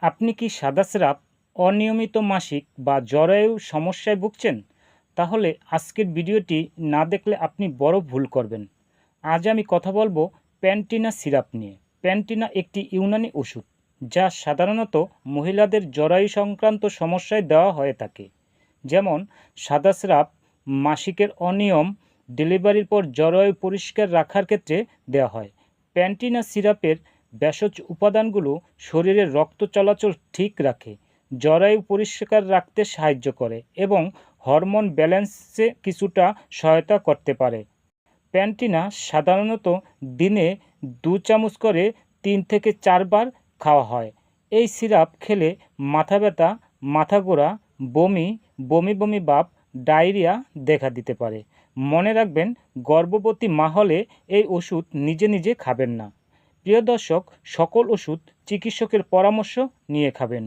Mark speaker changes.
Speaker 1: আপনি কি সাদা স্রাব, অনিয়মিত মাসিক বা জরায়ুর সমস্যায় ভুগছেন? তাহলে আজকের ভিডিওটি না দেখলে আপনি বড় ভুল করবেন। আজ আমি কথা বলবো প্যান্টিনা সিরাপ নিয়ে। প্যান্টিনা একটি ইউনানি ওষুধ যা সাধারণত মহিলাদের জরায়ু সংক্রান্ত সমস্যায় দেওয়া হয়ে থাকে, যেমন সাদা স্রাব, মাসিকের অনিয়ম, ডেলিভারির পর জরায়ু পরিষ্কার রাখার ক্ষেত্রে দেওয়া হয়। প্যান্টিনা সিরাপের ভেষজ উপাদানগুলো শরীরের রক্ত চলাচল ঠিক রাখে, জরায়ু পরিষ্কার রাখতে সাহায্য করে এবং হরমোন ব্যালেন্সে কিছুটা সহায়তা করতে পারে। প্যান্টিনা সাধারণত দিনে 2 চামচ করে 3 থেকে 4 বার খাওয়া হয়। এই সিরাপ খেলে মাথা ব্যথা, মাথা ঘোরা, বমি, বমি বমি ভাব, ডায়রিয়া দেখা দিতে পারে। মনে রাখবেন, গর্ভবতী মা হলে এই ওষুধ নিজে নিজে খাবেন না। প্রিয় দর্শক, সকল ওষুধ চিকিৎসকের পরামর্শ নিয়ে খাবেন।